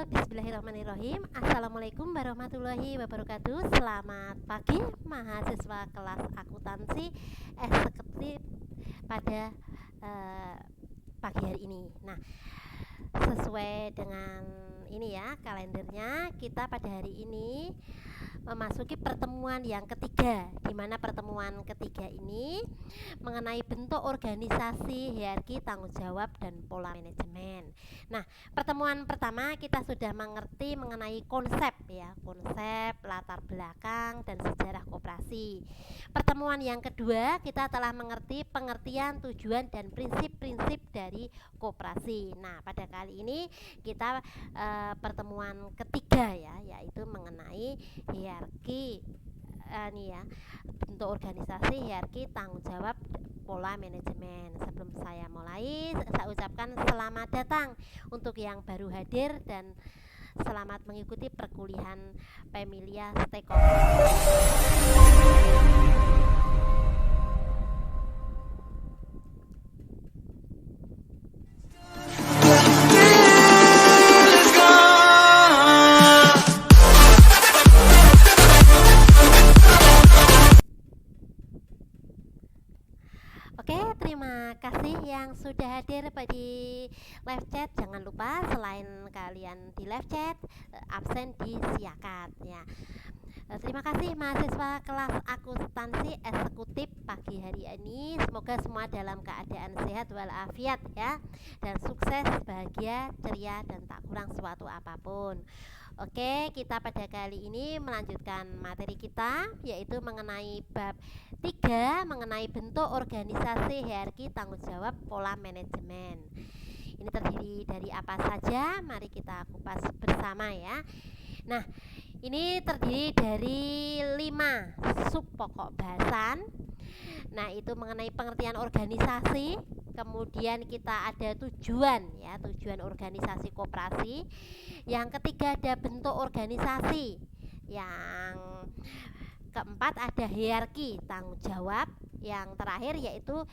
Bismillahirrahmanirrahim. Assalamualaikum warahmatullahi wabarakatuh. Selamat pagi mahasiswa kelas akuntansi eksekutif pada pagi hari ini. Nah, sesuai dengan ini ya kalendernya, kita pada hari ini memasuki pertemuan yang ketiga, di mana pertemuan ketiga ini mengenai bentuk organisasi, hierarki, tanggung jawab, dan pola manajemen. Nah, pertemuan pertama kita sudah mengerti mengenai konsep ya, konsep, latar belakang, dan sejarah koperasi. Pertemuan yang kedua kita telah mengerti pengertian, tujuan, dan prinsip-prinsip dari koperasi. Nah, pada kali ini kita pertemuan ketiga ya, yaitu mengenai hierarki bentuk organisasi, hierarki, tanggung jawab, pola manajemen. Sebelum saya mulai, saya ucapkan selamat datang untuk yang baru hadir dan selamat mengikuti perkuliahan Pemilia Stakeholder. Oke, terima kasih yang sudah hadir di live chat. Jangan lupa selain kalian di live chat, absen disiakan ya. Terima kasih mahasiswa kelas akuntansi eksekutif pagi hari ini. Semoga semua dalam keadaan sehat walafiat ya, dan sukses, bahagia, ceria, dan tak kurang suatu apapun. Oke, kita pada kali ini melanjutkan materi kita, yaitu mengenai bab 3 mengenai bentuk organisasi, hierarki, tanggung jawab, pola manajemen. Ini terdiri dari apa saja? Mari kita kupas bersama ya. Nah, ini terdiri dari 5 sub pokok bahasan. Nah, itu mengenai pengertian organisasi, kemudian kita ada tujuan ya, tujuan organisasi koperasi. Yang ketiga ada bentuk organisasi. Yang keempat ada hierarki, tanggung jawab. Yang terakhir yaitu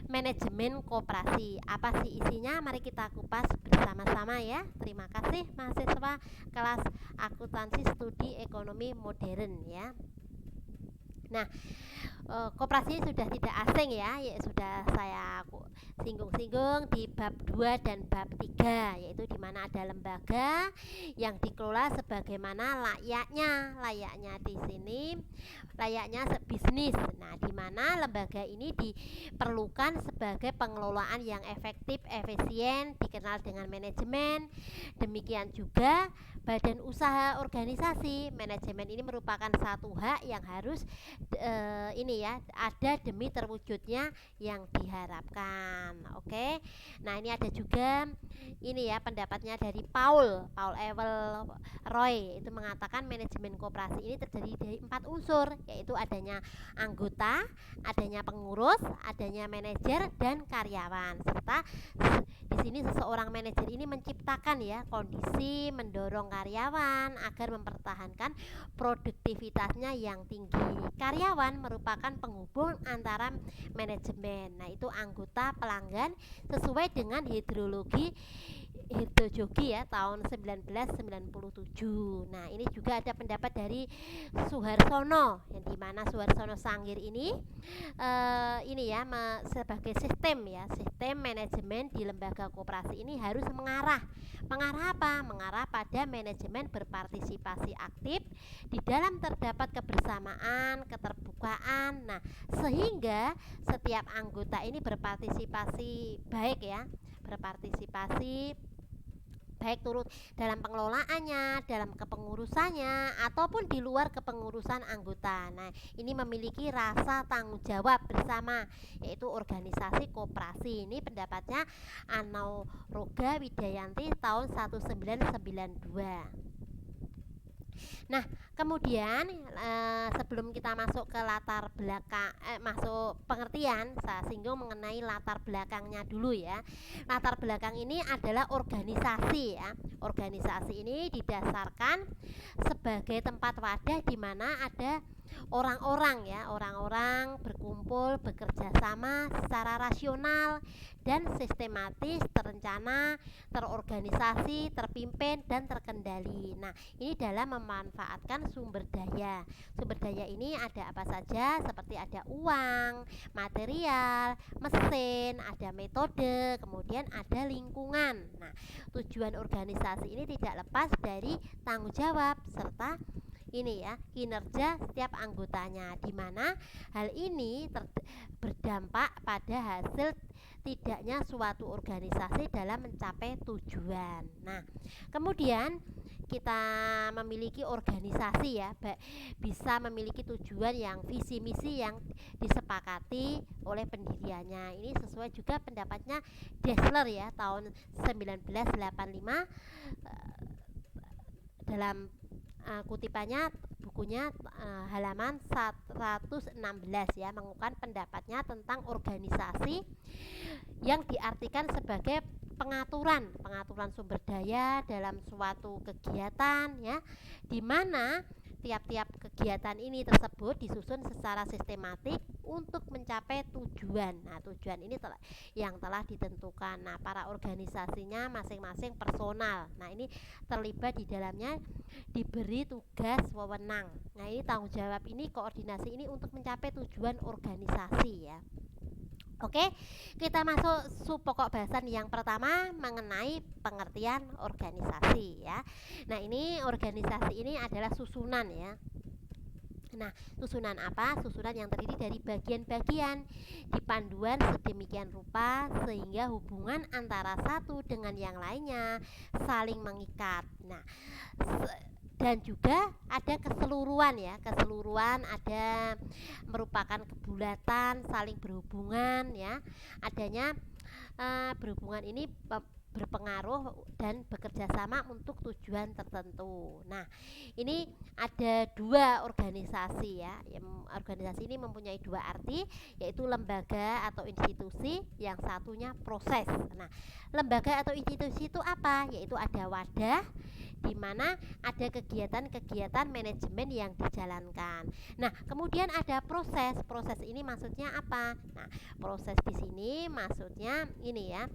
manajemen koperasi. Apa sih isinya? Mari kita kupas bersama-sama ya. Terima kasih mahasiswa kelas akuntansi studi ekonomi modern ya. Nah, koperasi sudah tidak asing ya, sudah saya singgung-singgung di bab 2 dan bab 3, yaitu di mana ada lembaga yang dikelola sebagaimana layaknya di sini layaknya bisnis. Nah, di mana lembaga ini diperlukan sebagai pengelolaan yang efektif, efisien, dikenal dengan manajemen. Demikian juga badan usaha organisasi. Manajemen ini merupakan satu hak yang harus ada demi terwujudnya yang diharapkan. Oke. Nah, ini ada juga pendapatnya dari Paul Ewell Roy, itu mengatakan manajemen koperasi ini terdiri dari 4 unsur, yaitu adanya anggota, adanya pengurus, adanya manajer, dan karyawan. Serta di sini seseorang manajer ini menciptakan ya kondisi mendorong karyawan agar mempertahankan produktivitasnya yang tinggi. Karyawan merupakan penghubung antara manajemen. Nah, itu anggota pelanggan sesuai dengan hidrologi ya tahun 1997. Nah, ini juga ada pendapat dari Suharsono, yang dimana Suharsono Sangir ini sebagai sistem manajemen di lembaga koperasi ini harus mengarah apa? Mengarah pada manajemen berpartisipasi aktif di dalam terdapat kebersamaan, keterbukaan. Nah, sehingga setiap anggota ini berpartisipasi baik turut dalam pengelolaannya, dalam kepengurusannya, ataupun di luar kepengurusan anggota. Nah, ini memiliki rasa tanggung jawab bersama, yaitu organisasi koperasi. Ini pendapatnya Anauroga Widayanti tahun 1992. Nah, kemudian sebelum kita masuk ke latar belakang, masuk pengertian, saya singgung mengenai latar belakangnya dulu ya. Latar belakang ini adalah organisasi ya. Organisasi ini didasarkan sebagai tempat wadah di mana ada orang-orang ya, orang-orang berkumpul bekerja sama secara rasional dan sistematis, terencana, terorganisasi, terpimpin dan terkendali. Nah, ini dalam memanfaatkan sumber daya. Sumber daya ini ada apa saja, seperti ada uang, material, mesin, ada metode, kemudian ada lingkungan. Nah, tujuan organisasi ini tidak lepas dari tanggung jawab serta ini ya, kinerja setiap anggotanya, di mana hal ini berdampak pada hasil tidaknya suatu organisasi dalam mencapai tujuan. Nah, kemudian kita memiliki organisasi ya, bisa memiliki tujuan yang visi misi yang disepakati oleh pendiriannya. Ini sesuai juga pendapatnya Dessler ya, tahun 1985 dalam kutipannya bukunya halaman 116 ya, mengungkapkan pendapatnya tentang organisasi yang diartikan sebagai pengaturan sumber daya dalam suatu kegiatan ya, di mana tiap-tiap kegiatan ini tersebut disusun secara sistematik untuk mencapai tujuan. Nah, tujuan ini yang telah ditentukan. Nah, para organisasinya masing-masing personal. Nah, ini terlibat di dalamnya, diberi tugas wewenang. Nah, ini tanggung jawab ini, koordinasi ini untuk mencapai tujuan organisasi ya. Oke, kita masuk sub pokok bahasan yang pertama mengenai pengertian organisasi ya. Nah, ini organisasi ini adalah susunan ya. Nah, susunan apa? Susunan yang terdiri dari bagian-bagian dipanduan sedemikian rupa sehingga hubungan antara satu dengan yang lainnya saling mengikat. Nah, dan juga ada keseluruhan ya, keseluruhan ada merupakan kebulatan saling berhubungan ya, adanya berhubungan ini berpengaruh dan bekerja sama untuk tujuan tertentu. Nah, ini ada dua organisasi ya. Organisasi ini mempunyai dua arti, yaitu lembaga atau institusi, yang satunya proses. Nah, lembaga atau institusi itu apa? Yaitu ada wadah di mana ada kegiatan-kegiatan manajemen yang dijalankan. Nah, kemudian ada proses. Proses ini maksudnya apa? Nah, proses di sini maksudnya ini ya,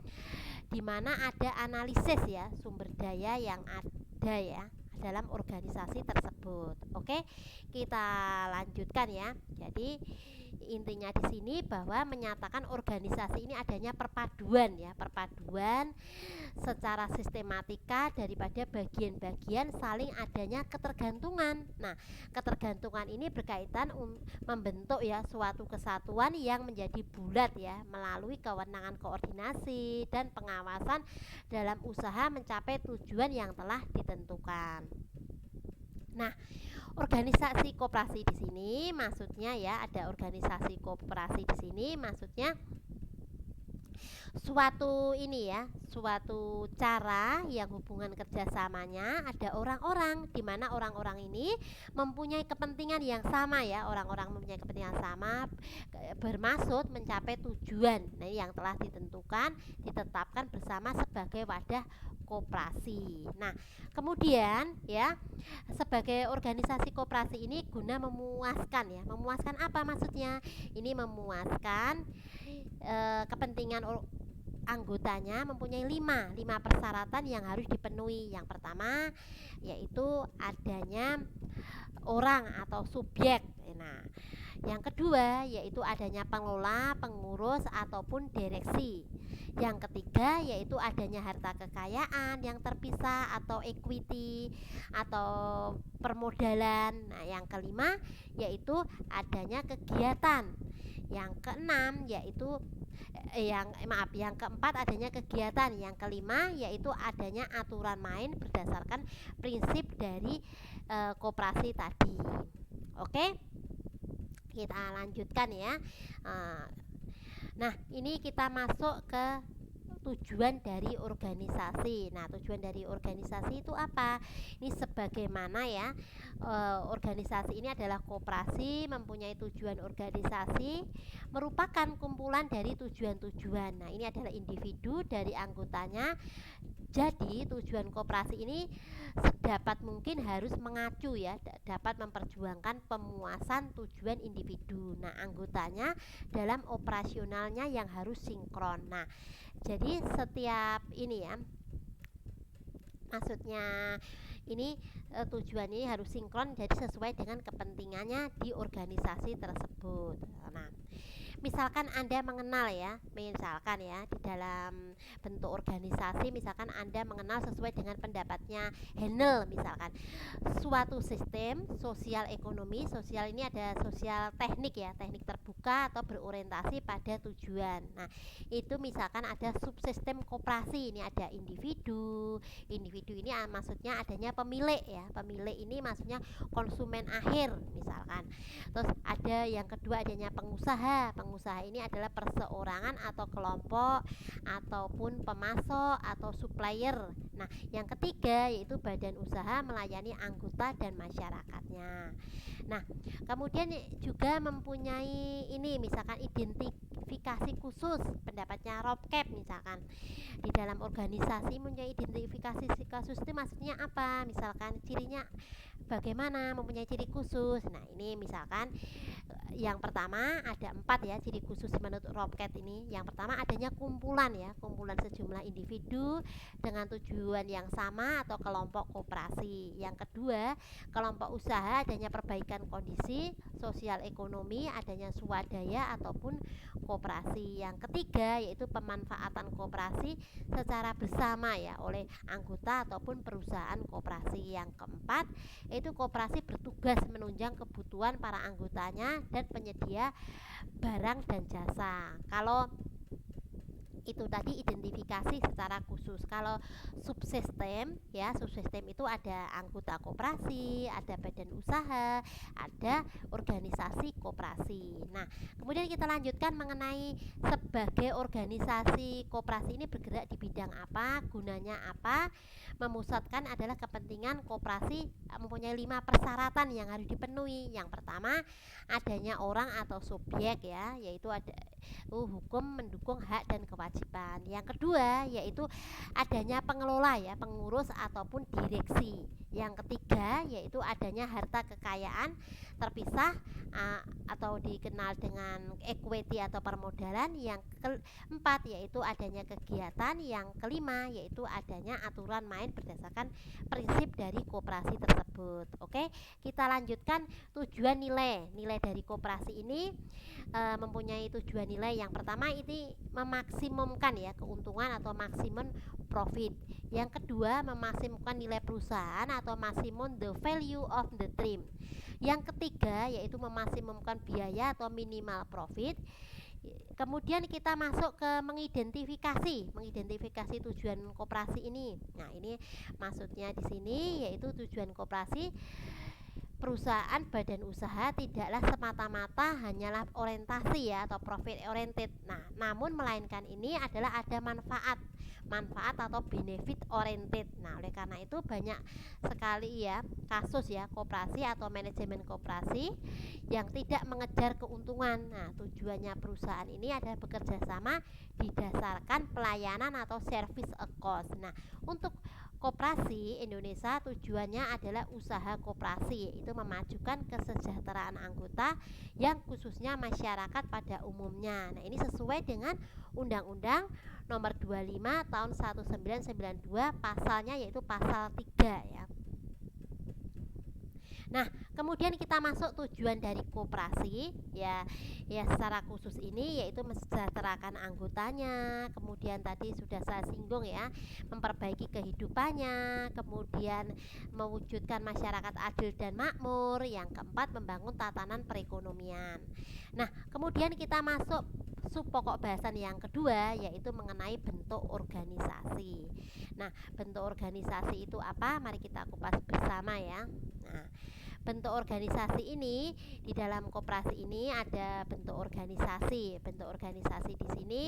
di mana ada analisis ya sumber daya yang ada ya dalam organisasi tersebut. Oke, kita lanjutkan ya. Jadi intinya di sini bahwa menyatakan organisasi ini adanya perpaduan ya, perpaduan secara sistematika daripada bagian-bagian saling adanya ketergantungan. Nah, ketergantungan ini berkaitan membentuk ya suatu kesatuan yang menjadi bulat ya melalui kewenangan koordinasi dan pengawasan dalam usaha mencapai tujuan yang telah ditentukan. Nah, organisasi koperasi di sini maksudnya ya, ada organisasi koperasi di sini maksudnya suatu ini ya, suatu cara yang hubungan kerjasamanya ada orang-orang, di mana orang-orang ini mempunyai kepentingan yang sama ya, orang-orang mempunyai kepentingan sama bermaksud mencapai tujuan yang telah ditentukan, ditetapkan bersama sebagai wadah koperasi. Nah, kemudian ya, sebagai organisasi koperasi ini guna memuaskan ya, memuaskan apa maksudnya? Ini memuaskan kepentingan anggotanya mempunyai lima persyaratan yang harus dipenuhi. Yang pertama yaitu adanya orang atau subjek. Nah, yang kedua yaitu adanya pengelola, pengurus ataupun direksi. Yang ketiga yaitu adanya harta kekayaan yang terpisah atau equity atau permodalan. Nah, yang kelima yaitu adanya kegiatan. Yang keenam yaitu yang keempat adanya kegiatan. Yang kelima yaitu adanya aturan main berdasarkan prinsip dari koperasi tadi. Oke, kita lanjutkan ya. Nah, ini kita masuk ke tujuan dari organisasi. Nah, tujuan dari organisasi itu apa? Ini sebagaimana ya, organisasi ini adalah koperasi, mempunyai tujuan organisasi, merupakan kumpulan dari tujuan-tujuan. Nah, ini adalah individu dari anggotanya. Jadi tujuan koperasi ini sedapat mungkin harus mengacu ya, dapat memperjuangkan pemuasan tujuan individu. Nah, anggotanya dalam operasionalnya yang harus sinkron. Nah, jadi setiap ini ya, maksudnya ini tujuan ini harus sinkron, jadi sesuai dengan kepentingannya di organisasi tersebut. Nah, misalkan Anda mengenal ya, misalkan ya di dalam bentuk organisasi, misalkan Anda mengenal sesuai dengan pendapatnya Handel, misalkan suatu sistem sosial ekonomi. Sosial ini ada sosial teknik ya, teknik terbuka atau berorientasi pada tujuan. Nah, itu misalkan ada subsistem koperasi, ini ada individu. Individu ini maksudnya adanya pemilik ya, pemilik ini maksudnya konsumen akhir misalkan. Terus ada yang kedua adanya pengusaha. Pengusaha ini adalah perseorangan atau kelompok ataupun pemasok atau supplier. Nah, yang ketiga yaitu badan usaha melayani anggota dan masyarakatnya. Nah, kemudian juga mempunyai ini misalkan identifikasi khusus, pendapatnya Rob Kep misalkan. Di dalam organisasi mempunyai identifikasi khusus itu maksudnya apa? Misalkan cirinya bagaimana, mempunyai ciri khusus. Nah, ini misalkan yang pertama ada 4 ya ciri khusus menurut Robcat ini. Yang pertama adanya kumpulan ya, kumpulan sejumlah individu dengan tujuan yang sama atau kelompok koperasi. Yang kedua, kelompok usaha adanya perbaikan kondisi sosial ekonomi, adanya swadaya ataupun koperasi. Yang ketiga yaitu pemanfaatan koperasi secara bersama ya oleh anggota ataupun perusahaan koperasi. Yang keempat yaitu koperasi bertugas menunjang kebutuhan para anggotanya dan penyedia barang dan jasa. Kalau itu tadi identifikasi secara khusus. Kalau subsistem ya, subsistem itu ada anggota koperasi, ada badan usaha, ada organisasi koperasi. Nah, kemudian kita lanjutkan mengenai sebagai organisasi koperasi ini bergerak di bidang apa, gunanya apa. Memusatkan adalah kepentingan koperasi mempunyai 5 persyaratan yang harus dipenuhi. Yang pertama adanya orang atau subjek ya, yaitu ada hukum mendukung hak dan kewajiban. Yang kedua yaitu adanya pengelola ya, pengurus ataupun direksi. Yang ketiga yaitu adanya harta kekayaan terpisah atau dikenal dengan equity atau permodalan. Yang keempat yaitu adanya kegiatan. Yang kelima yaitu adanya aturan main berdasarkan prinsip dari koperasi tersebut. Oke, kita lanjutkan tujuan nilai. Nilai dari koperasi ini mempunyai tujuan nilai. Yang pertama ini memaksimumkan ya keuntungan atau maksimum profit. Yang kedua memaksimumkan nilai perusahaan atau maksimum the value of the firm. Yang ketiga yaitu memaksimumkan biaya atau minimal profit. Kemudian kita masuk ke mengidentifikasi tujuan koperasi ini. Nah, ini maksudnya di sini yaitu tujuan koperasi perusahaan badan usaha tidaklah semata-mata hanyalah orientasi ya atau profit oriented. Nah, namun melainkan ini adalah ada manfaat atau benefit oriented. Nah, oleh karena itu banyak sekali ya kasus ya koperasi atau manajemen koperasi yang tidak mengejar keuntungan. Nah, tujuannya perusahaan ini adalah bekerja sama didasarkan pelayanan atau service a cost. Nah, untuk koperasi Indonesia tujuannya adalah usaha koperasi, yaitu memajukan kesejahteraan anggota yang khususnya masyarakat pada umumnya. Nah, ini sesuai dengan Undang-Undang Nomor 25 Tahun 1992 pasalnya yaitu pasal 3 ya. Nah, kemudian kita masuk tujuan dari koperasi ya secara khusus ini yaitu mesejahterakan anggotanya. Kemudian tadi sudah saya singgung ya, memperbaiki kehidupannya, kemudian mewujudkan masyarakat adil dan makmur. Yang keempat membangun tatanan perekonomian. Nah, kemudian kita masuk sub pokok bahasan yang kedua yaitu mengenai bentuk organisasi. Nah, bentuk organisasi itu apa? Mari kita kupas bersama ya. Nah, bentuk organisasi ini di dalam koperasi ini ada bentuk organisasi. Bentuk organisasi di sini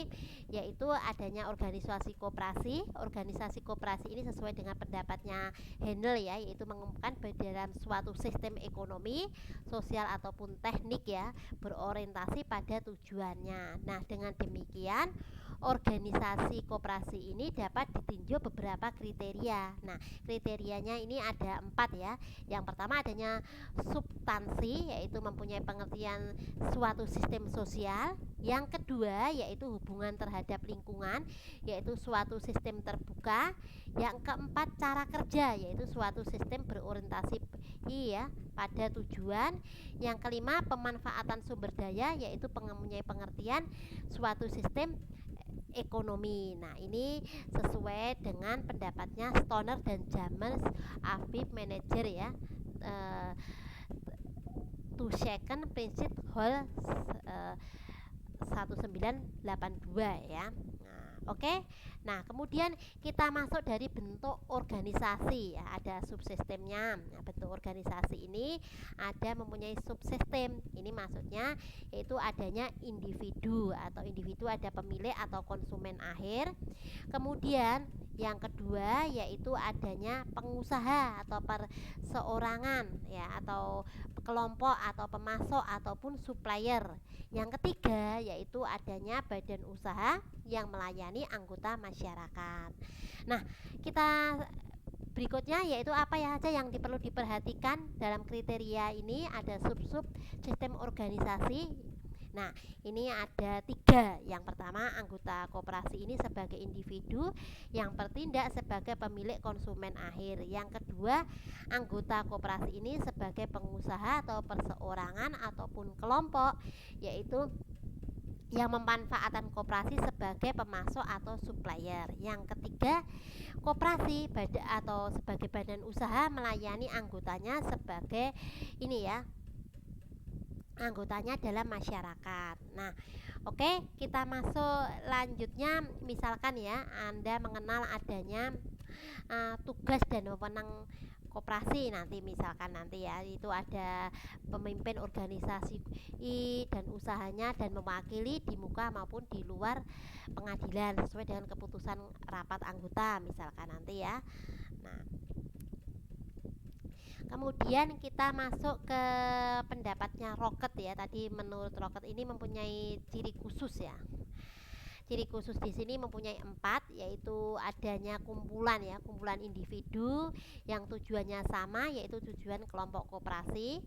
yaitu adanya organisasi koperasi. Organisasi koperasi ini sesuai dengan pendapatnya Handel ya, yaitu mengumpulkan dalam suatu sistem ekonomi, sosial ataupun teknik ya, berorientasi pada tujuannya. Nah, dengan demikian organisasi koperasi ini dapat ditinjau beberapa kriteria. Nah, kriterianya ini ada 4 ya. Yang pertama adanya substansi, yaitu mempunyai pengertian suatu sistem sosial. Yang kedua yaitu hubungan terhadap lingkungan, yaitu suatu sistem terbuka. Yang keempat cara kerja, yaitu suatu sistem berorientasi pada tujuan. Yang kelima pemanfaatan sumber daya, yaitu mempunyai pengertian suatu sistem ekonomi. Nah, ini sesuai dengan pendapatnya Stoner dan James Afif Manager ya. To second principle Hall 1982 ya. Oke. Nah, kemudian kita masuk dari bentuk organisasi ya, ada subsistemnya. Nah, bentuk organisasi ini ada mempunyai subsistem. Ini maksudnya yaitu adanya individu atau individu ada pemilik atau konsumen akhir. Kemudian yang kedua yaitu adanya pengusaha atau perseorangan ya, atau kelompok atau pemasok ataupun supplier. Yang ketiga yaitu adanya badan usaha yang melayani anggota masyarakat. Nah, kita berikutnya yaitu apa ya saja yang perlu diperhatikan dalam kriteria ini. Ada sub-sub sistem organisasi. Nah, ini ada 3. Yang pertama, anggota koperasi ini sebagai individu yang bertindak sebagai pemilik konsumen akhir. Yang kedua, anggota koperasi ini sebagai pengusaha atau perseorangan ataupun kelompok, yaitu yang memanfaatkan koperasi sebagai pemasok atau supplier. Yang ketiga, koperasi atau sebagai badan usaha melayani anggotanya sebagai anggotanya dalam masyarakat. Nah, oke, kita masuk lanjutnya. Misalkan ya, Anda mengenal adanya tugas dan wewenang koperasi misalkan nanti ya, itu ada pemimpin organisasi dan usahanya dan mewakili di muka maupun di luar pengadilan sesuai dengan keputusan rapat anggota misalkan nanti ya. Nah, kemudian kita masuk ke pendapatnya Rocket ya. Tadi menurut Rocket ini mempunyai ciri khusus ya. Ciri khusus di sini mempunyai 4, yaitu adanya kumpulan individu yang tujuannya sama, yaitu tujuan kelompok koperasi.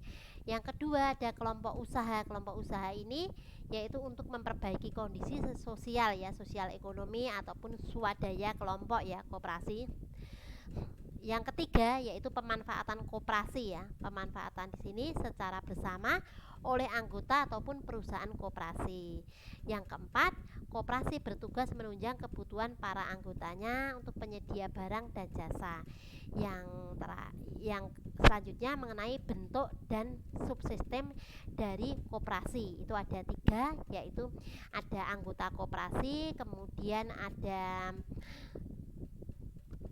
Yang kedua ada kelompok usaha. Kelompok usaha ini yaitu untuk memperbaiki kondisi sosial ya, sosial ekonomi ataupun swadaya kelompok ya, koperasi. Yang ketiga yaitu pemanfaatan koperasi ya. Pemanfaatan di sini secara bersama oleh anggota ataupun perusahaan koperasi. Yang keempat, koperasi bertugas menunjang kebutuhan para anggotanya untuk penyedia barang dan jasa. Yang selanjutnya mengenai bentuk dan subsistem dari koperasi, itu ada 3, yaitu ada anggota koperasi, kemudian ada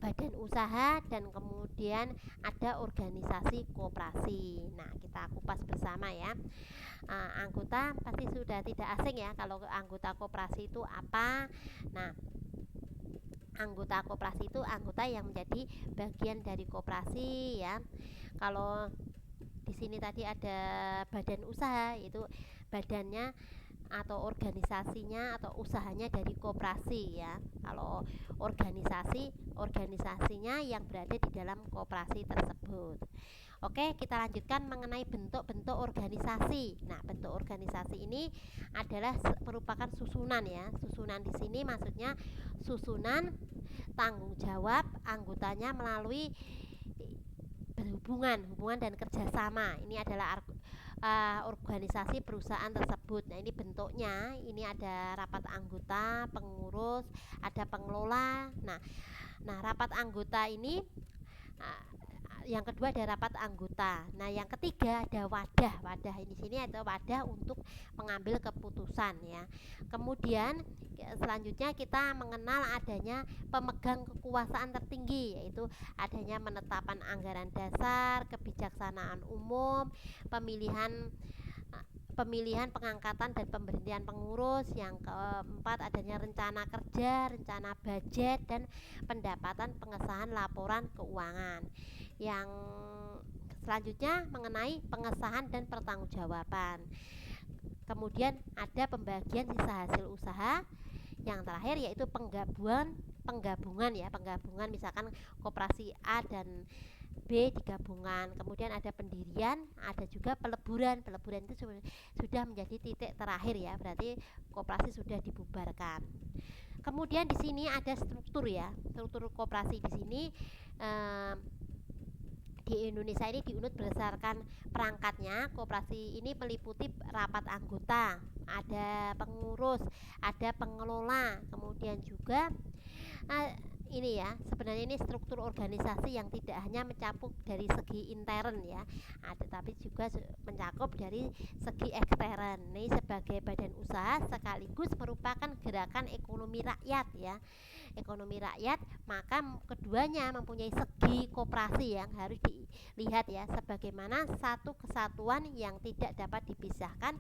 badan usaha, dan kemudian ada organisasi koperasi. Nah, kita kupas bersama ya. Anggota pasti sudah tidak asing ya kalau anggota koperasi itu apa. Nah, anggota koperasi itu anggota yang menjadi bagian dari koperasi ya. Kalau di sini tadi ada badan usaha, itu badannya atau organisasinya atau usahanya dari koperasi ya. Kalau organisasinya yang berada di dalam koperasi tersebut. Oke, kita lanjutkan mengenai bentuk-bentuk organisasi. Nah, bentuk organisasi ini adalah merupakan susunan ya. Susunan di sini maksudnya susunan tanggung jawab anggotanya melalui hubungan dan kerjasama. Ini adalah organisasi perusahaan tersebut. Nah, ini bentuknya, ini ada rapat anggota, pengurus, ada pengelola. Nah, rapat anggota ini yang kedua ada rapat anggota. Nah, yang ketiga ada wadah. Wadah ini sini ada wadah untuk mengambil keputusan ya. Kemudian selanjutnya kita mengenal adanya pemegang kekuasaan tertinggi, yaitu adanya penetapan anggaran dasar, kebijaksanaan umum, pemilihan pemilihan, pengangkatan dan pemberhentian pengurus. Yang keempat adanya rencana kerja, rencana budget dan pendapatan pengesahan laporan keuangan. Yang selanjutnya mengenai pengesahan dan pertanggungjawaban. Kemudian ada pembagian sisa hasil usaha. Yang terakhir yaitu penggabungan ya, penggabungan misalkan koperasi A dan B digabungan. Kemudian ada pendirian, ada juga peleburan. Peleburan itu sudah menjadi titik terakhir ya, berarti koperasi sudah dibubarkan. Kemudian di sini ada struktur ya, struktur koperasi di sini di Indonesia ini diunut berdasarkan perangkatnya. Koperasi ini meliputi rapat anggota, ada pengurus, ada pengelola, kemudian juga ini ya, sebenarnya ini struktur organisasi yang tidak hanya mencakup dari segi intern ya, tetapi juga mencakup dari segi ekstern. Ini sebagai badan usaha sekaligus merupakan gerakan ekonomi rakyat ya, ekonomi rakyat, maka keduanya mempunyai segi koperasi yang harus dilihat ya, sebagaimana satu kesatuan yang tidak dapat dipisahkan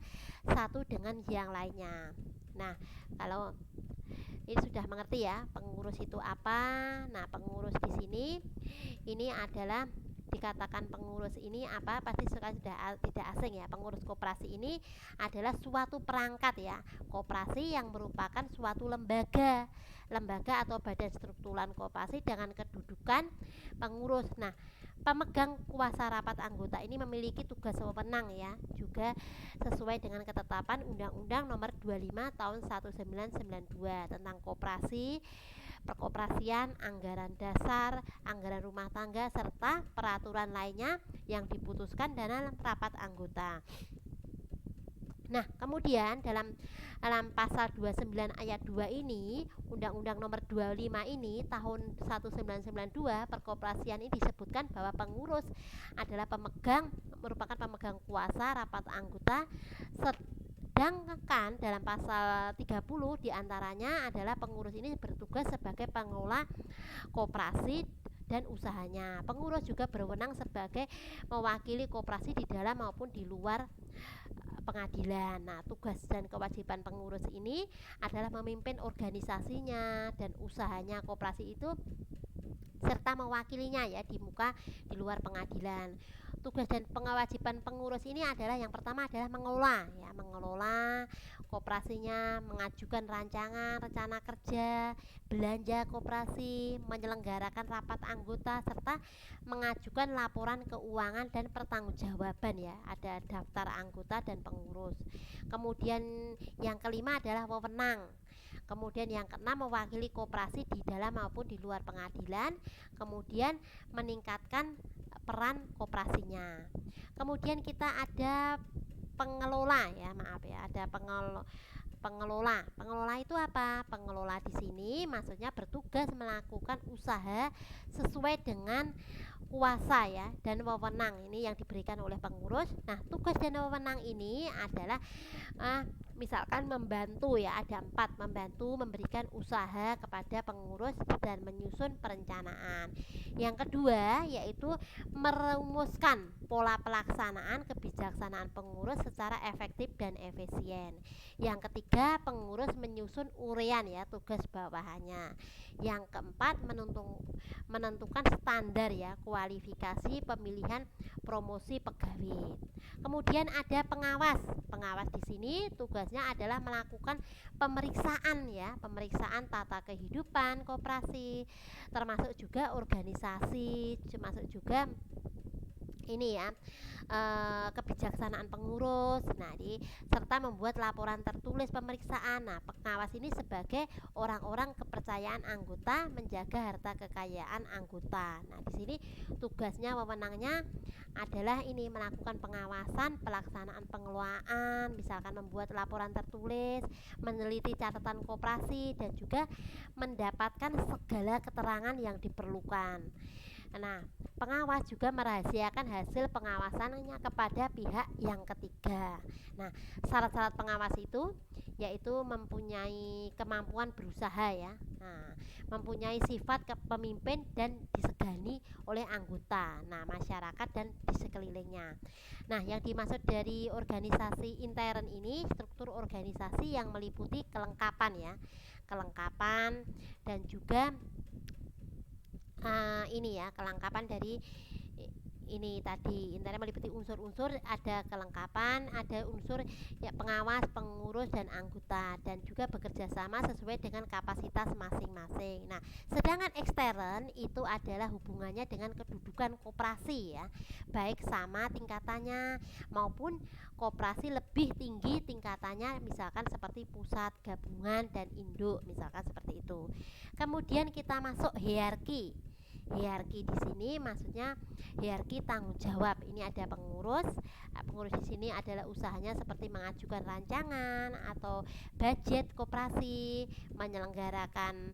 satu dengan yang lainnya. Nah, kalau ini sudah mengerti ya pengurus itu apa. Nah, pengurus di sini ini adalah dikatakan pengurus ini apa, pasti sudah tidak asing ya. Pengurus koperasi ini adalah suatu perangkat ya, koperasi yang merupakan suatu lembaga atau badan struktural koperasi dengan kedudukan pengurus. Nah, pemegang kuasa rapat anggota ini memiliki tugas wewenang ya, juga sesuai dengan ketetapan Undang-Undang Nomor 25 Tahun 1992 tentang koperasi, perkoperasian, anggaran dasar, anggaran rumah tangga, serta peraturan lainnya yang diputuskan dalam rapat anggota. Nah, kemudian dalam pasal 29 ayat 2 ini, Undang-Undang Nomor 25 ini tahun 1992 perkoperasian ini disebutkan bahwa pengurus adalah merupakan pemegang kuasa rapat anggota. Sedangkan dalam pasal 30 diantaranya adalah pengurus ini bertugas sebagai pengelola koperasi dan usahanya. Pengurus juga berwenang sebagai mewakili koperasi di dalam maupun di luar pengadilan. Nah, tugas dan kewajiban pengurus ini adalah memimpin organisasinya dan usahanya koperasi itu serta mewakilinya ya di luar pengadilan. Tugas dan kewajiban pengurus ini adalah yang pertama adalah mengelola koperasinya, mengajukan rancangan, rencana kerja, belanja koperasi, menyelenggarakan rapat anggota, serta mengajukan laporan keuangan dan pertanggungjawaban ya. Ada daftar anggota dan pengurus. Kemudian yang kelima adalah wewenang. Kemudian yang keenam mewakili koperasi di dalam maupun di luar pengadilan. Kemudian meningkatkan peran koperasinya. Kemudian kita ada pengelola ya, ada pengelola. Pengelola itu apa? Pengelola di sini maksudnya bertugas melakukan usaha sesuai dengan kuasa ya dan wewenang ini yang diberikan oleh pengurus. Nah, tugas dan wewenang ini adalah misalkan membantu ya, ada 4, membantu memberikan usaha kepada pengurus dan menyusun perencanaan. Yang kedua yaitu merumuskan pola pelaksanaan kebijaksanaan pengurus secara efektif dan efisien. Yang ketiga, pengurus menyusun urean ya tugas bawahannya. Yang keempat, menentukan standar ya kualifikasi pemilihan promosi pegawai. Kemudian ada pengawas. Pengawas di sini tugasnya adalah melakukan pemeriksaan tata kehidupan koperasi, termasuk juga organisasi, termasuk juga ini ya kebijaksanaan pengurus. Nah, serta membuat laporan tertulis pemeriksaan. Nah, pengawas ini sebagai orang-orang kepercayaan anggota menjaga harta kekayaan anggota. Nah, di sini tugasnya wewenangnya adalah ini melakukan pengawasan pelaksanaan pengelolaan, misalkan membuat laporan tertulis, meneliti catatan koperasi dan juga mendapatkan segala keterangan yang diperlukan. Nah, pengawas juga merahasiakan hasil pengawasannya kepada pihak yang ketiga. Nah, syarat-syarat pengawas itu yaitu mempunyai kemampuan berusaha ya. Nah, mempunyai sifat kepemimpin dan disegani oleh anggota, nah masyarakat dan di sekelilingnya. Nah, yang dimaksud dari organisasi intern ini struktur organisasi yang meliputi kelengkapan ya, kelengkapan dan juga ini ya kelengkapan dari ini tadi intern meliputi unsur-unsur, ada kelengkapan, ada unsur ya pengawas, pengurus dan anggota, dan juga bekerja sama sesuai dengan kapasitas masing-masing. Nah, sedangkan ekstern itu adalah hubungannya dengan kedudukan koperasi ya, baik sama tingkatannya maupun koperasi lebih tinggi tingkatannya, misalkan seperti pusat, gabungan dan induk, misalkan seperti itu. Kemudian kita masuk hierarki. Hierarki di sini maksudnya hierarki tanggung jawab. Ini ada pengurus. Pengurus di sini adalah usahanya seperti mengajukan rancangan atau budget koperasi, menyelenggarakan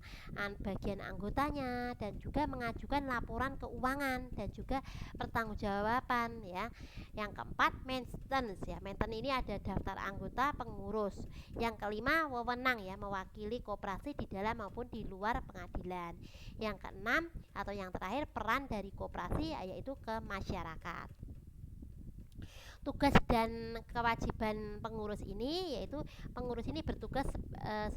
bagian anggotanya dan juga mengajukan laporan keuangan dan juga pertanggungjawaban ya. Yang keempat, maintenance ya. Maintenance ini ada daftar anggota, pengurus. Yang kelima, wewenang ya, mewakili koperasi di dalam maupun di luar pengadilan. Yang keenam atau yang terakhir, peran dari koperasi yaitu ke masyarakat. Tugas dan kewajiban pengurus ini yaitu pengurus ini bertugas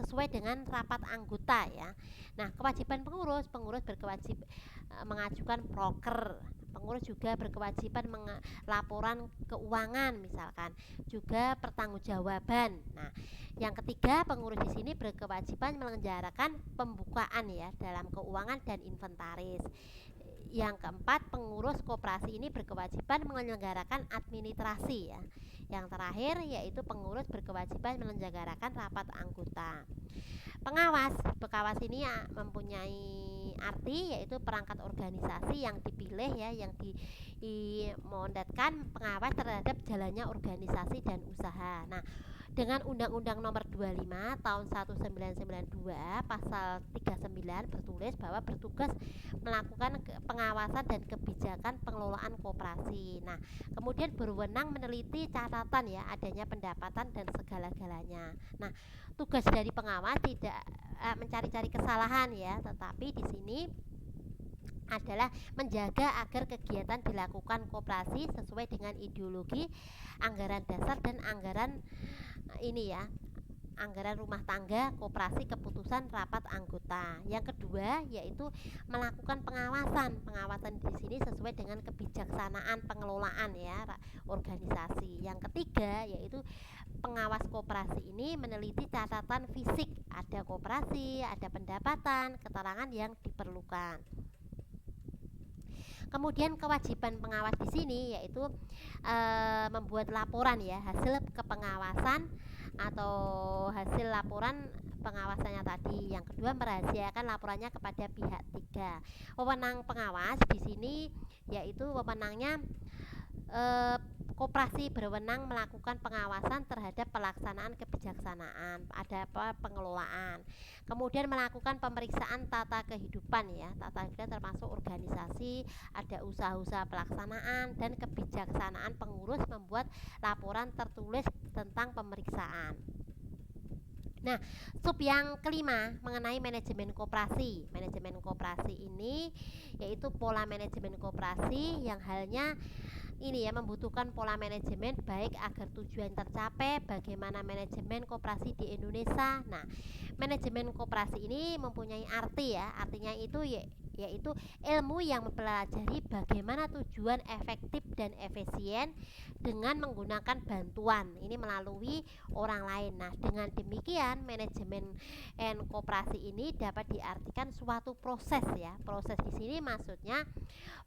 sesuai dengan rapat anggota ya. Nah, kewajiban pengurus berkewajib mengajukan proker. Pengurus juga berkewajiban laporan keuangan misalkan, juga pertanggungjawaban. Nah, yang ketiga, pengurus di sini berkewajiban menyelenggarakan pembukaan ya dalam keuangan dan inventaris. Yang keempat, pengurus koperasi ini berkewajiban menyelenggarakan administrasi ya. Yang terakhir yaitu pengurus berkewajiban menyelenggarakan rapat anggota. Pengawas ini ya, mempunyai arti yaitu perangkat organisasi yang dipilih ya, yang dimandatkan pengawas terhadap jalannya organisasi dan usaha. Nah, dengan Undang-Undang Nomor 25 Tahun 1992 Pasal 39 bertulis bahwa bertugas melakukan pengawasan dan kebijakan pengelolaan koperasi. Nah, kemudian berwenang meneliti catatan ya adanya pendapatan dan segala-galanya. Nah, tugas dari pengawas tidak mencari-cari kesalahan ya, tetapi di sini adalah menjaga agar kegiatan dilakukan koperasi sesuai dengan ideologi, anggaran dasar dan anggaran ini ya, anggaran rumah tangga koperasi, keputusan rapat anggota. Yang kedua yaitu melakukan pengawasan. Pengawasan di sini sesuai dengan kebijaksanaan pengelolaan ya organisasi. Yang ketiga yaitu pengawas koperasi ini meneliti catatan fisik, ada koperasi, ada pendapatan, keterangan yang diperlukan. Kemudian kewajiban pengawas di sini yaitu membuat laporan ya hasil kepengawasan atau hasil laporan pengawasannya tadi. Yang kedua, merahasiakan laporannya kepada pihak tiga. Wewenang pengawas di sini yaitu wewenangnya koperasi berwenang melakukan pengawasan terhadap pelaksanaan kebijaksanaan, ada apa pengelolaan. Kemudian melakukan pemeriksaan tata kehidupan ya, tata kehidupan termasuk organisasi, ada usaha-usaha pelaksanaan dan kebijaksanaan pengurus membuat laporan tertulis tentang pemeriksaan. Nah, sub yang kelima mengenai manajemen koperasi. Manajemen koperasi ini yaitu pola manajemen koperasi yang halnya ini ya membutuhkan pola manajemen baik agar tujuan tercapai. Bagaimana manajemen koperasi di Indonesia? Nah, manajemen koperasi ini mempunyai arti ya, artinya itu yaitu ilmu yang mempelajari bagaimana tujuan efektif dan efisien dengan menggunakan bantuan ini melalui orang lain. Nah, dengan demikian manajemen koperasi ini dapat diartikan suatu proses ya. Proses di sini maksudnya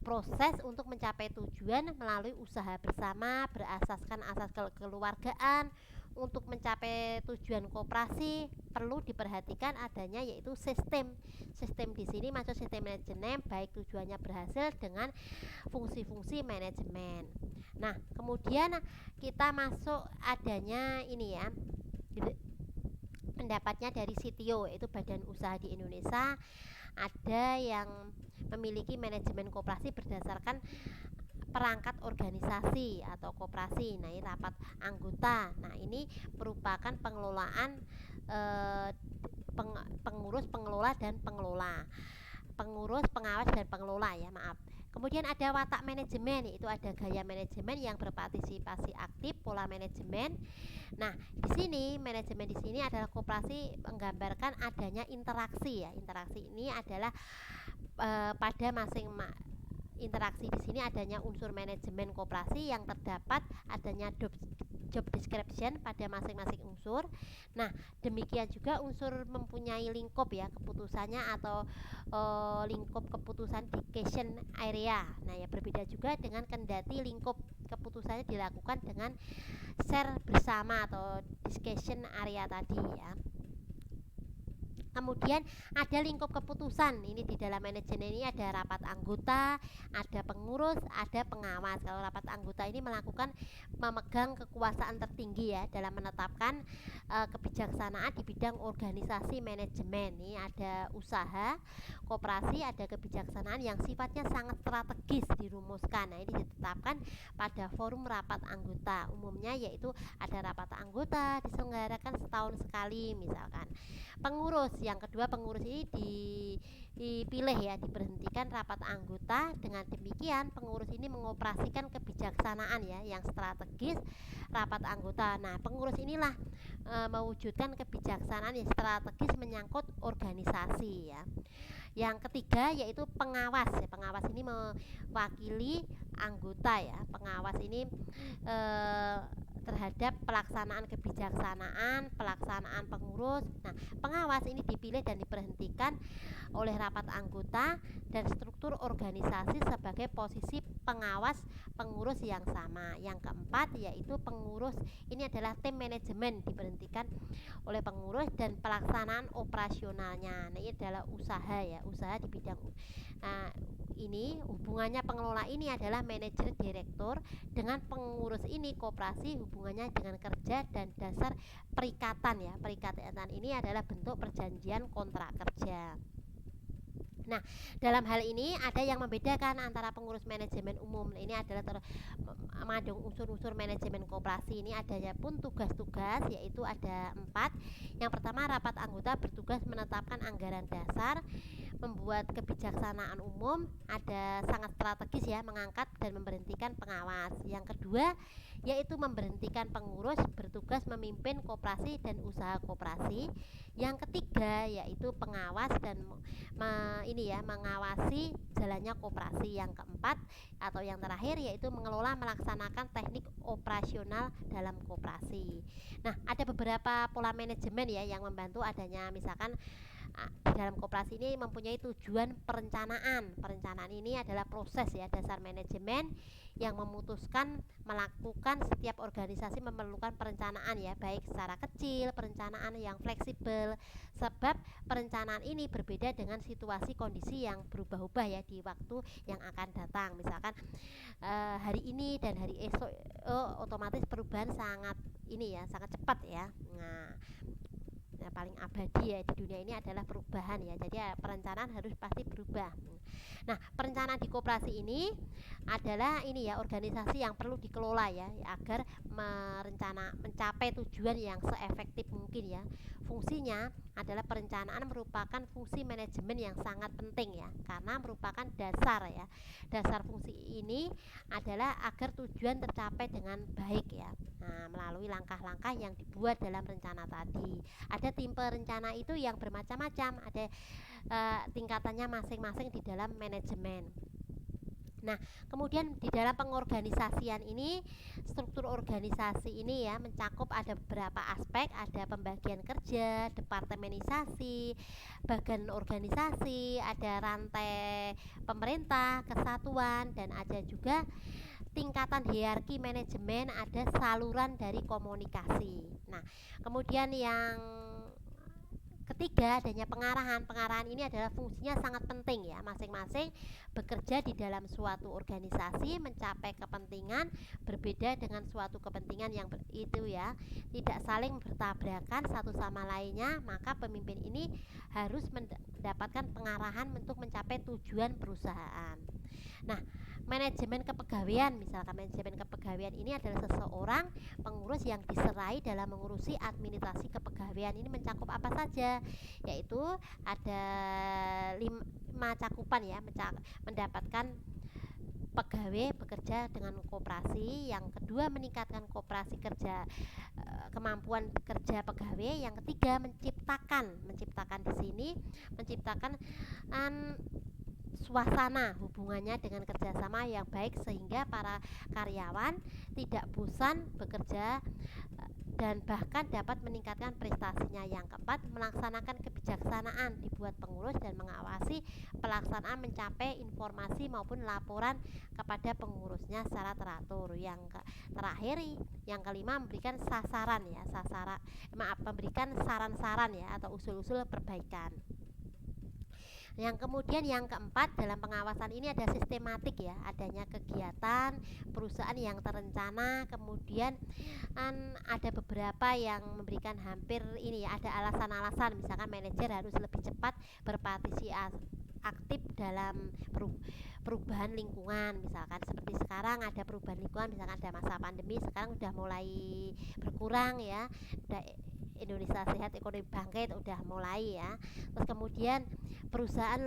proses untuk mencapai tujuan melalui usaha bersama berasaskan asas kekeluargaan. Untuk mencapai tujuan koperasi perlu diperhatikan adanya yaitu sistem. Sistem di sini maksud sistem manajemen baik tujuannya berhasil dengan fungsi-fungsi manajemen. Nah, kemudian kita masuk adanya ini ya pendapatnya dari CTO yaitu Badan Usaha di Indonesia. ada yang memiliki manajemen koperasi berdasarkan perangkat organisasi atau koperasi. Nah, ini rapat anggota. Nah, ini merupakan pengelolaan eh, pengurus, pengelola dan pengelola. Pengurus, pengawas dan pengelola ya, maaf. Kemudian ada watak manajemen, yaitu ada gaya manajemen yang berpartisipasi aktif, pola manajemen. Nah, di sini manajemen di sini adalah koperasi menggambarkan adanya interaksi ya. Interaksi ini adalah pada interaksi di sini adanya unsur manajemen koperasi yang terdapat adanya job description pada masing-masing unsur. Nah, demikian juga unsur mempunyai lingkup ya keputusannya atau lingkup keputusan decision area. Nah, ya berbeda juga dengan kendati lingkup keputusannya dilakukan dengan share bersama atau discussion area tadi ya. Kemudian ada lingkup keputusan. Ini di dalam manajemen ini ada rapat anggota, ada pengurus, ada pengawas. Kalau rapat anggota ini memegang kekuasaan tertinggi ya dalam menetapkan kebijaksanaan di bidang organisasi manajemen. Ini ada usaha, koperasi, ada kebijaksanaan yang sifatnya sangat strategis dirumuskan. Nah, ini ditetapkan pada forum rapat anggota. Umumnya yaitu ada rapat anggota diselenggarakan setahun sekali misalkan. Pengurus, yang kedua pengurus ini dipilih ya, diberhentikan rapat anggota. Dengan demikian pengurus ini mengoperasikan kebijaksanaan ya yang strategis rapat anggota. Nah, pengurus inilah mewujudkan kebijaksanaan yang strategis menyangkut organisasi ya. Yang ketiga yaitu pengawas ya. Pengawas ini mewakili anggota ya. Pengawas ini terhadap pelaksanaan kebijaksanaan, pelaksanaan pengurus. Nah, pengawas ini dipilih dan diberhentikan oleh rapat anggota dan struktur organisasi sebagai posisi pengawas pengurus yang sama. Yang keempat yaitu pengurus ini adalah tim manajemen, diberhentikan oleh pengurus dan pelaksanaan operasionalnya. Nah, ini adalah usaha ya, usaha di bidang ini hubungannya pengelola ini adalah manajer direktur, dengan pengurus ini koperasi hubungannya dengan kerja dan dasar perikatan ya. Perikatan ini adalah bentuk perjanjian kontrak kerja. Nah, dalam hal ini ada yang membedakan antara pengurus manajemen umum. Ini adalah mengandung unsur-unsur manajemen koperasi. Ini adanya pun tugas-tugas, yaitu ada 4. Yang pertama, rapat anggota bertugas menetapkan anggaran dasar, membuat kebijaksanaan umum, ada sangat strategis ya, mengangkat dan memberhentikan pengawas. Yang kedua yaitu memberhentikan pengurus, bertugas memimpin koperasi dan usaha koperasi. Yang ketiga yaitu pengawas dan mengawasi jalannya koperasi. Yang keempat atau yang terakhir yaitu mengelola melaksanakan teknik operasional dalam koperasi. Nah, ada beberapa pola manajemen ya yang membantu adanya, misalkan di dalam koperasi ini mempunyai tujuan perencanaan. Perencanaan ini adalah proses ya dasar manajemen yang memutuskan melakukan. Setiap organisasi memerlukan perencanaan ya, baik secara kecil, perencanaan yang fleksibel, sebab perencanaan ini berbeda dengan situasi kondisi yang berubah-ubah ya di waktu yang akan datang. Misalkan hari ini dan hari esok otomatis perubahan sangat sangat cepat ya. Nah, paling abadi ya di dunia ini adalah perubahan ya. Jadi perencanaan harus pasti berubah. Nah, perencanaan di koperasi ini adalah organisasi yang perlu dikelola ya agar mencapai tujuan yang seefektif mungkin ya. Fungsinya adalah perencanaan merupakan fungsi manajemen yang sangat penting ya, karena merupakan dasar ya. Dasar fungsi ini adalah agar tujuan tercapai dengan baik ya. Nah, melalui langkah-langkah yang dibuat dalam rencana tadi. Ada tipe rencana itu yang bermacam-macam, ada tingkatannya masing-masing di dalam manajemen. Nah, kemudian di dalam pengorganisasian ini, struktur organisasi ini ya mencakup ada beberapa aspek, ada pembagian kerja, departemenisasi, bagian organisasi, ada rantai pemerintah, kesatuan, dan ada juga tingkatan hierarki manajemen, ada saluran dari komunikasi. Nah, kemudian yang ketiga, adanya pengarahan. Pengarahan ini adalah fungsinya sangat penting ya. Masing-masing bekerja di dalam suatu organisasi mencapai kepentingan berbeda dengan suatu kepentingan yang itu ya. Tidak saling bertabrakan satu sama lainnya, maka pemimpin ini harus mendapatkan pengarahan untuk mencapai tujuan perusahaan. Nah, manajemen kepegawaian, misalkan manajemen kepegawaian ini adalah seseorang pengurus yang diserai dalam mengurusi administrasi kepegawaian. Ini mencakup apa saja? Yaitu ada 5 cakupan ya, mendapatkan pegawai bekerja dengan koperasi. Yang kedua, meningkatkan koperasi kerja, kemampuan kerja pegawai. Yang ketiga, menciptakan di sini menciptakan suasana hubungannya dengan kerjasama yang baik sehingga para karyawan tidak bosan bekerja dan bahkan dapat meningkatkan prestasinya. Yang keempat, melaksanakan kebijaksanaan, dibuat pengurus dan mengawasi pelaksanaan mencapai informasi maupun laporan kepada pengurusnya secara teratur. Yang terakhir, yang kelima, memberikan memberikan saran-saran ya atau usul-usul perbaikan. Yang kemudian yang keempat, dalam pengawasan ini ada sistematik ya, adanya kegiatan perusahaan yang terencana. Kemudian ada beberapa yang memberikan hampir ini ya, ada alasan-alasan, misalkan manajer harus lebih cepat berpartisipasi aktif dalam perubahan lingkungan. Misalkan seperti sekarang ada perubahan lingkungan, misalkan ada masa pandemi, sekarang udah mulai berkurang ya, Indonesia Sehat Ekonomi Bangkit udah mulai ya. Terus kemudian perusahaan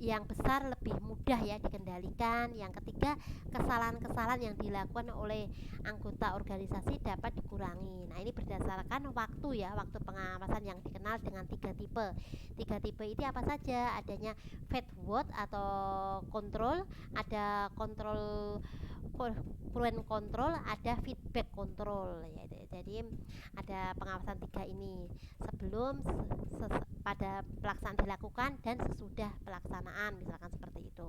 yang besar lebih mudah ya dikendalikan. Yang ketiga, kesalahan-kesalahan yang dilakukan oleh anggota organisasi dapat dikurangi. Nah, ini berdasarkan waktu ya, waktu pengawasan yang dikenal dengan 3 tipe. 3 tipe ini apa saja? Adanya feedback atau kontrol, ada kontrol current control, ada feedback control ya. Jadi ada pengawasan 3 ini sebelum, pada pelaksanaan dilakukan, dan sesudah pelaksanaan, misalkan seperti itu.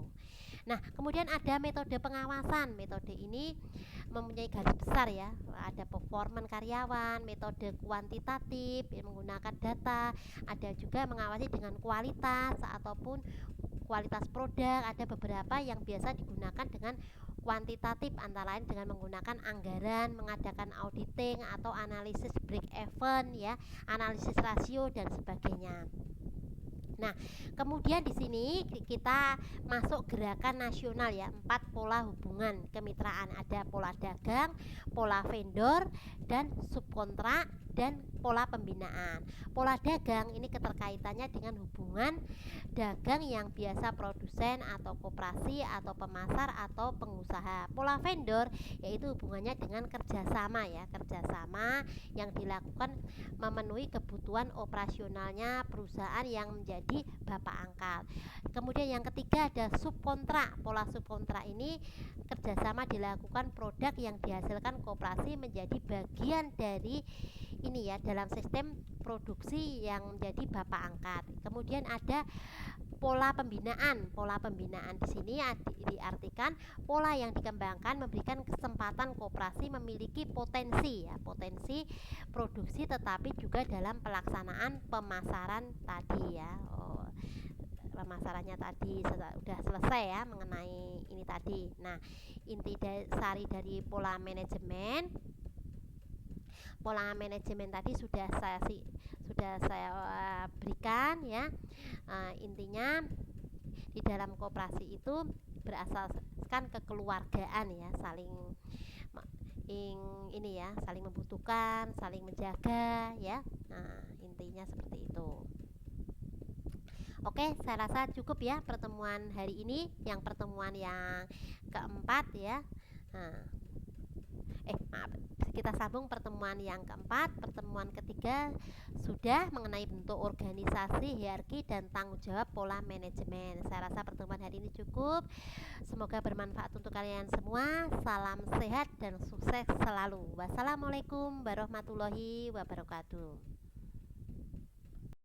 Nah, kemudian ada metode pengawasan. Metode ini mempunyai garis besar ya. Ada performan karyawan, metode kuantitatif menggunakan data, ada juga mengawasi dengan kualitas ataupun kualitas produk. Ada beberapa yang biasa digunakan dengan kuantitatif, antara lain dengan menggunakan anggaran, mengadakan auditing atau analisis break even ya, analisis rasio dan sebagainya. Nah, kemudian di sini kita masuk gerakan nasional ya, 4 pola hubungan kemitraan. Ada pola dagang, pola vendor, dan subkontrak, dan pola pembinaan. Pola dagang ini keterkaitannya dengan hubungan dagang yang biasa produsen atau koperasi atau pemasar atau pengusaha. Pola vendor yaitu hubungannya dengan kerjasama ya, kerjasama yang dilakukan memenuhi kebutuhan operasionalnya perusahaan yang menjadi bapak angkat. Kemudian yang ketiga ada subkontrak. Pola subkontrak ini kerjasama dilakukan produk yang dihasilkan koperasi menjadi bagian dari ini ya, dalam sistem produksi yang menjadi bapak angkat. Kemudian ada pola pembinaan. Pola pembinaan di sini diartikan pola yang dikembangkan memberikan kesempatan koperasi memiliki potensi ya, potensi produksi, tetapi juga dalam pelaksanaan pemasaran tadi ya. Pemasarannya tadi sudah selesai ya mengenai ini tadi. Nah, inti sari dari pola manajemen tadi sudah saya berikan ya. Intinya di dalam koperasi itu berasaskan kekeluargaan ya, saling ini ya, saling membutuhkan, saling menjaga ya. Nah, intinya seperti itu. Oke, saya rasa cukup ya pertemuan hari ini, yang pertemuan yang keempat ya. Maaf, kita sambung pertemuan yang keempat. Pertemuan ketiga sudah mengenai bentuk organisasi, hierarki, dan tanggung jawab pola manajemen. Saya rasa pertemuan hari ini cukup. Semoga bermanfaat untuk kalian semua. Salam sehat dan sukses selalu. Wassalamualaikum warahmatullahi wabarakatuh.